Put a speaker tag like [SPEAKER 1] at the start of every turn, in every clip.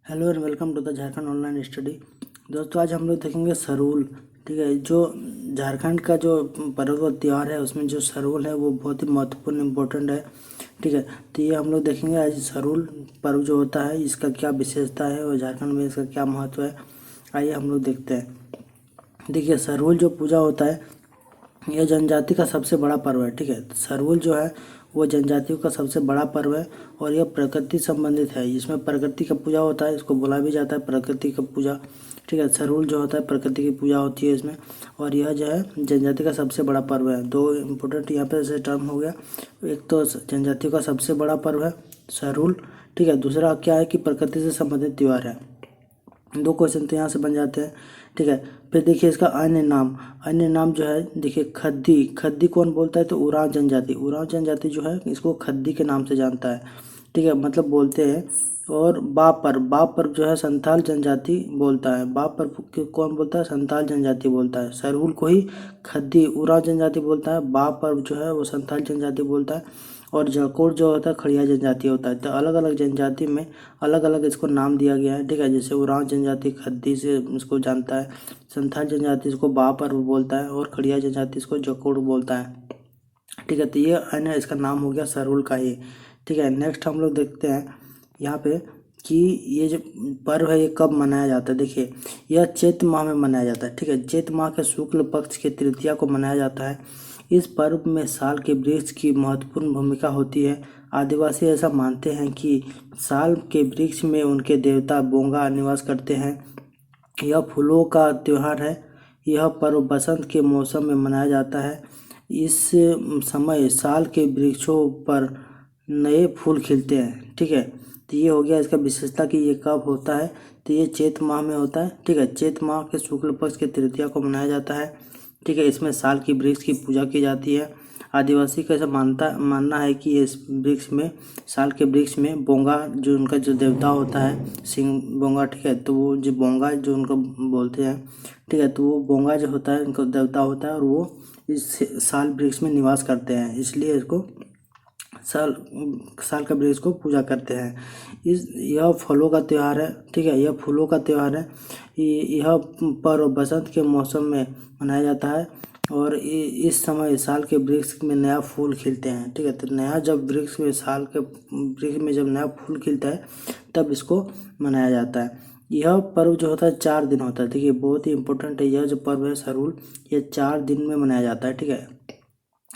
[SPEAKER 1] Hello and welcome to the Jharkhand online study. दोस्तों आज हम लोग देखेंगे सरूल। ठीक है, जो झारखंड का जो पर्व और त्यौहार है उसमें जो सरूल है वो बहुत ही महत्वपूर्ण इम्पोर्टेंट है। ठीक है, तो ये हम लोग देखेंगे आज सरूल पर्व जो होता है इसका क्या विशेषता है और झारखंड में इसका क्या महत्व है। आइए हम लोग देखते हैं। देखिए, सरूल जो पूजा होता है यह जनजाति का सबसे बड़ा पर्व है। ठीक है, सरहुल जो है वो जनजातियों का सबसे बड़ा पर्व है और यह प्रकृति संबंधित है। इसमें प्रकृति का पूजा होता है, इसको बोला भी जाता है प्रकृति का पूजा। ठीक है, सरहुल जो होता है प्रकृति की पूजा होती है इसमें, और यह जो है जनजाति का सबसे बड़ा पर्व है। दो इम्पोर्टेंट यहाँ पे ऐसे टर्म हो गया, एक तो जनजातियों का सबसे बड़ा पर्व है सरहुल। ठीक है, दूसरा क्या है कि प्रकृति से संबंधित त्यौहार है। दो क्वेश्चन तो यहाँ से बन जाते हैं। ठीक है, फिर देखिए इसका अन्य नाम जो है, देखिए खद्दी। खद्दी कौन बोलता है तो उरांव जनजाति जो है इसको खद्दी के नाम से जानता है। ठीक है, मतलब बोलते हैं। और बापर जो है संथाल जनजाति बोलता है। बापर कौन बोलता है, संथाल जनजाति बोलता है। सरहुल को ही खद्दी उरांव जनजाति बोलता है, बापर जो है वो संथाल जनजाति बोलता है। और जकोर जो होता है खड़िया जनजाति होता है। तो अलग अलग जनजाति में अलग अलग इसको नाम दिया गया है। ठीक है, जैसे उरांव जनजाति खद्दी से इसको जानता है, संथाल जनजाति इसको बापर बोलता है और खड़िया जनजाति इसको जकोर बोलता है। ठीक है, तो ये अन्य इसका नाम हो गया सरूल का ही। ठीक है, नेक्स्ट हम लोग देखते हैं यहाँ पे कि ये जो पर्व है ये कब मनाया जाता है। देखिए, यह चैत माह में मनाया जाता है। ठीक है, चैत माह के शुक्ल पक्ष के तृतीया को मनाया जाता है। इस पर्व में साल के वृक्ष की महत्वपूर्ण भूमिका होती है। आदिवासी ऐसा मानते हैं कि साल के वृक्ष में उनके देवता बोंगा निवास करते हैं। यह फूलों का त्योहार है। यह पर्व बसंत के मौसम में मनाया जाता है। इस समय साल के वृक्षों पर नए फूल खिलते हैं। ठीक है, तो ये हो गया इसका विशेषता कि ये कब होता है, तो ये चैत माह में होता है। ठीक है, चैत माह के शुक्ल पक्ष के तृतीया को मनाया जाता है। ठीक है, इसमें साल की वृक्ष की पूजा की जाती है। आदिवासी का ऐसा मानना है कि इस वृक्ष में साल के वृक्ष में बोंगा जो उनका जो देवता होता है सिंह बोंगा। ठीक है, तो वो जो बोंगा जो उनको बोलते हैं। ठीक है, तो वो बोंगा जो होता है उनका देवता होता है और वो इस साल वृक्ष में निवास करते हैं, इसलिए इसको साल साल का वृक्ष को पूजा करते हैं। यह फलों का त्यौहार है। ठीक है, यह फूलों का त्यौहार है। यह पर्व बसंत के मौसम में मनाया जाता है और इस समय साल के वृक्ष में नया फूल खिलते हैं। ठीक है, तो नया जब वृक्ष में साल के वृक्ष में जब नया फूल खिलता है तब इसको मनाया जाता है। यह पर्व जो होता है 4 दिन होता है। देखिए, बहुत ही इंपॉर्टेंट है। यह जो पर्व है सरूल, यह 4 दिन में मनाया जाता है। ठीक है,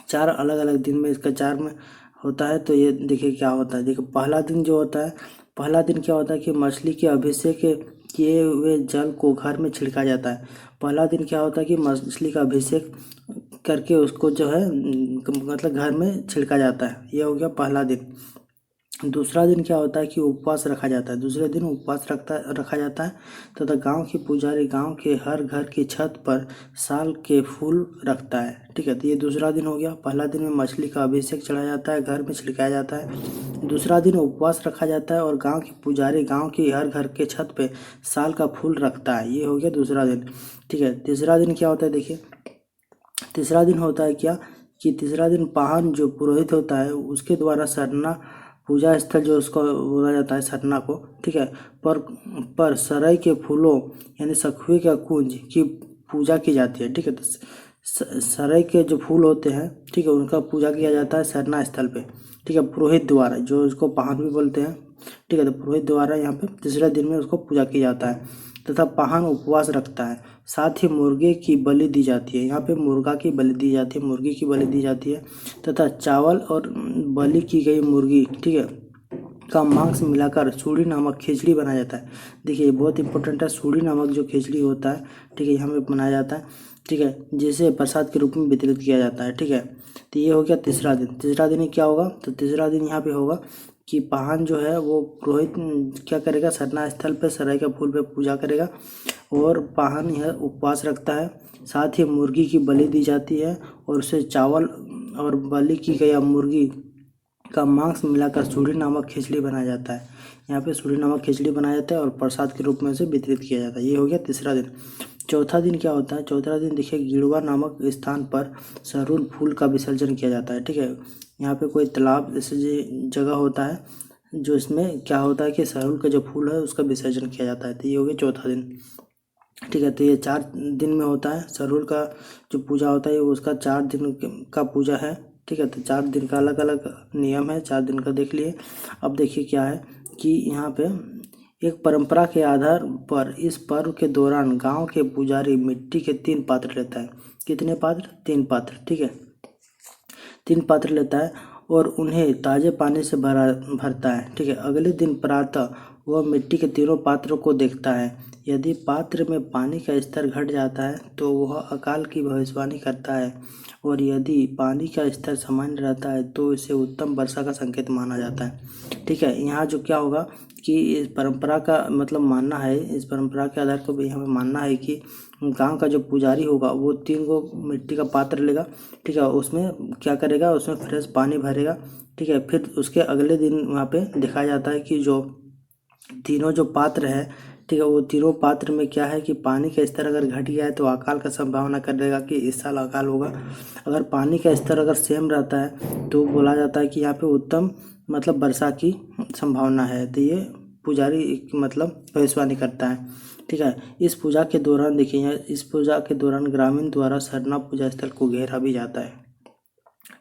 [SPEAKER 1] 4 अलग अलग दिन में इसका 4 में होता है। तो ये देखिए क्या होता है। देखिए, पहला दिन जो होता है, पहला दिन क्या होता है कि मछली के अभिषेक किए हुए जल को घर में छिड़का जाता है। पहला दिन क्या होता है कि मछली का अभिषेक करके उसको जो है मतलब घर में छिड़का जाता है। यह हो गया पहला दिन। दूसरा दिन क्या होता है कि उपवास रखा जाता है। दूसरे दिन उपवास रखा जाता है तथा गांव के पुजारी गांव के हर घर की छत पर साल के फूल रखता है। ठीक है, तो ये दूसरा दिन हो गया। पहला दिन में मछली का अभिषेक चढ़ाया जाता है, घर में छिड़काया जाता है। दूसरा दिन उपवास रखा जाता है और गांव के पुजारी गांव की हर घर के छत पे साल का फूल रखता है। ये हो गया दूसरा दिन। ठीक है, तीसरा दिन क्या होता है। देखिए, तीसरा दिन होता है क्या कि तीसरा दिन पाहन जो पुरोहित होता है उसके द्वारा सरना पूजा स्थल जो उसको बोला जाता है सरना को। ठीक है, पर सराय के फूलों यानी सखुए का कुंज की पूजा की जाती है। ठीक है, तो सराय के जो फूल होते हैं, ठीक है, उनका पूजा किया जाता है सरना स्थल पे। ठीक है, पुरोहित द्वारा, जो इसको पाहन भी बोलते हैं। ठीक है, तो पुरोहित द्वारा यहाँ पे तीसरे दिन में उसको पूजा की जाता है तथा पाहन उपवास रखता है। साथ ही मुर्गे की बलि दी जाती है। यहाँ पे मुर्गा की बलि दी जाती है, मुर्गी की बलि दी जाती है तथा चावल और बलि की गई मुर्गी, ठीक है, का मांस मिलाकर सूड़ी नामक खिचड़ी बनाया जाता है। देखिए, ये बहुत इंपॉर्टेंट है। सूड़ी नामक जो खिचड़ी होता है, ठीक है, यहाँ पे बनाया जाता है। ठीक है, जिसे प्रसाद के रूप में वितरित किया जाता है। ठीक है, तो ये हो गया तीसरा दिन। तीसरा दिन क्या होगा, तो तीसरा दिन यहाँ पे होगा कि पाहन जो है वो पुरोहित क्या करेगा, सरना स्थल पे सराय के फूल पे पूजा करेगा और पाहन यह उपवास रखता है। साथ ही मुर्गी की बलि दी जाती है और उसे चावल और बलि की गई मुर्गी का मांस मिलाकर सूड़ी नामक खिचड़ी बनाया जाता है। यहाँ पे सूड़ी नामक खिचड़ी बनाया जाता है और प्रसाद के रूप में से वितरित किया जाता है। ये हो गया तीसरा दिन। चौथा दिन क्या होता है, चौथा दिन देखिए गिड़वा नामक स्थान पर सरूल फूल का विसर्जन किया जाता है। ठीक है, यहाँ पे कोई तालाब जैसे जगह होता है जो इसमें क्या होता है कि सरहुल का जो फूल है उसका विसर्जन किया जाता है। तो ये हो गया चौथा दिन। ठीक है, तो ये 4 दिन में होता है। सरहुल का जो पूजा होता है उसका 4 दिन का पूजा है। ठीक है, तो 4 दिन का अलग अलग नियम है, 4 दिन का देख लिए। अब देखिए क्या है कि यहाँ पे एक परंपरा के आधार पर इस पर्व के दौरान गांव के पुजारी मिट्टी के 3 पात्र लेता है। कितने पात्र? 3 पात्र। ठीक है, 3 पात्र लेता है और उन्हें ताजे पानी से भरता है। ठीक है, अगले दिन प्रातः वह मिट्टी के तीनों पात्रों को देखता है। यदि पात्र में पानी का स्तर घट जाता है तो वह अकाल की भविष्यवाणी करता है, और यदि पानी का स्तर सामान्य रहता है तो इसे उत्तम वर्षा का संकेत माना जाता है। ठीक है, यहाँ जो क्या होगा कि इस परंपरा का मतलब मानना है, इस परंपरा के आधार पर यहाँ पे मानना है कि गांव का जो पुजारी होगा वो 3 मिट्टी का पात्र लेगा। ठीक है, उसमें क्या करेगा, उसमें फ्रेश पानी भरेगा। ठीक है, फिर उसके अगले दिन वहाँ पे दिखाया जाता है कि जो तीनों जो पात्र है, ठीक है, वो तीनों पात्र में क्या है कि पानी का स्तर अगर घट गया है तो अकाल का संभावना कर देगा कि इस साल अकाल होगा। अगर पानी का स्तर अगर सेम रहता है तो बोला जाता है कि यहाँ पे उत्तम मतलब वर्षा की संभावना है। तो ये पुजारी मतलब भविष्यवाणी करता है। ठीक है, इस पूजा के दौरान देखिए, इस पूजा के दौरान ग्रामीण द्वारा सरना पूजा स्थल को घेरा भी जाता है।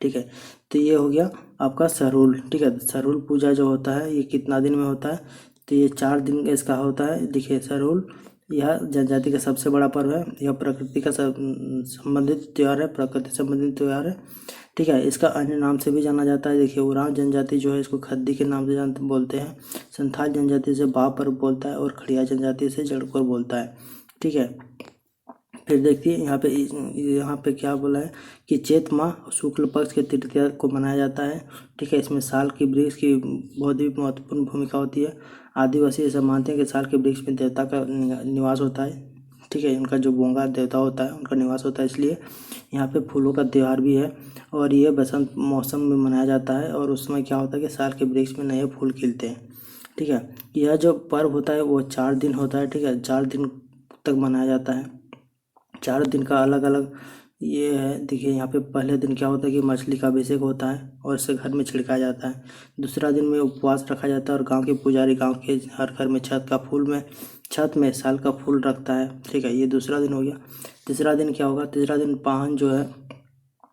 [SPEAKER 1] ठीक है, तो ये हो गया आपका सरहुल। ठीक है, सरहुल पूजा जो होता है ये कितना दिन में होता है? तो ये 4 दिन का इसका होता है। देखिए सरहुल यह जनजाति का सबसे बड़ा पर्व है। यह प्रकृति का संबंधित त्यौहार है, प्रकृति संबंधित त्यौहार है। ठीक है, इसका अन्य नाम से भी जाना जाता है। देखिए उरांव जनजाति जो है इसको खद्दी के नाम से जानते बोलते हैं। संथाल जनजाति से बाह पर्व बोलता है, और खड़िया जनजाति से जड़कोर बोलता है। ठीक है, फिर देखिए यहाँ पे क्या बोला है कि चैत माह शुक्ल पक्ष के तृतीया को मनाया जाता है। ठीक है, इसमें साल की वृक्ष की बहुत ही महत्वपूर्ण भूमिका होती है। आदिवासी ऐसा मानते हैं कि साल के वृक्ष में देवता का निवास होता है। ठीक है, इनका जो बोंगा देवता होता है उनका निवास होता है, इसलिए यहाँ पे फूलों का त्यौहार भी है। और ये बसंत मौसम में मनाया जाता है, और उस समय क्या होता है कि साल के वृक्ष में नए फूल खिलते हैं। ठीक है, यह जो पर्व होता है वो 4 दिन होता है। ठीक है, 4 दिन तक मनाया जाता है। 4 दिन का अलग अलग ये है। देखिए यहाँ पे पहले दिन क्या होता है कि मछली का अभिषेक होता है और इसे घर में छिड़काया जाता है। दूसरा दिन में उपवास रखा जाता है, और गांव के पुजारी गांव के हर घर में छत में साल का फूल रखता है। ठीक है, ये दूसरा दिन हो गया। तीसरा दिन क्या होगा? तीसरा दिन पाहन जो है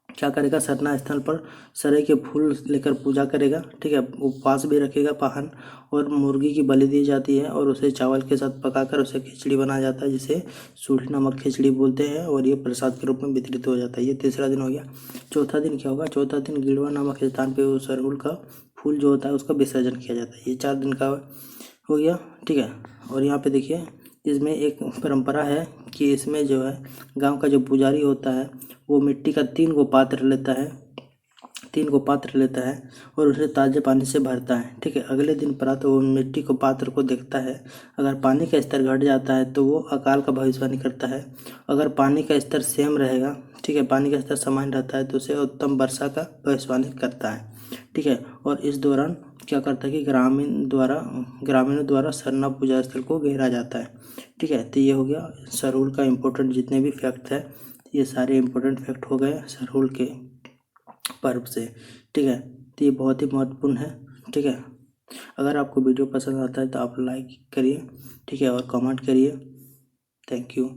[SPEAKER 1] क्या करेगा, सरना स्थल पर सरे के फूल लेकर पूजा करेगा। ठीक है, उपवास भी रखेगा पाहन, और मुर्गी की बलि दी जाती है, और उसे चावल के साथ पकाकर उसे खिचड़ी बनाया जाता है, जिसे सूढ़ी नमक खिचड़ी बोलते हैं, और ये प्रसाद के रूप में वितरित हो जाता है। ये तीसरा दिन हो गया। चौथा दिन क्या होगा? चौथा दिन गिलवा नामक स्थान पर उस अरहुल का फूल जो होता है उसका विसर्जन किया जाता है। ये 4 दिन का हो गया। ठीक है, और यहाँ पे देखिए इसमें एक परंपरा है कि इसमें जो है गांव का जो पुजारी होता है वो मिट्टी का 3 पात्र लेता है, 3 पात्र लेता है और उसे ताजे पानी से भरता है। ठीक है, अगले दिन प्रातः वो मिट्टी को पात्र को देखता है। अगर पानी का स्तर घट जाता है तो वो अकाल का भविष्यवाणी करता है। अगर पानी का स्तर सेम रहेगा, ठीक है, पानी का स्तर समान रहता है तो उसे उत्तम वर्षा का भविष्यवाणी करता है। ठीक है, और इस दौरान क्या करता है कि ग्रामीणों द्वारा सरना पूजा स्थल को घेरा जाता है। ठीक है, तो ये हो गया सरहुल का इम्पोर्टेंट जितने भी फैक्ट है, ये सारे इम्पोर्टेंट फैक्ट हो गए सरहुल के पर्व से। ठीक है, तो ये बहुत ही महत्वपूर्ण है। ठीक है, अगर आपको वीडियो पसंद आता है तो आप लाइक करिए। ठीक है, और कमेंट करिए। Thank you.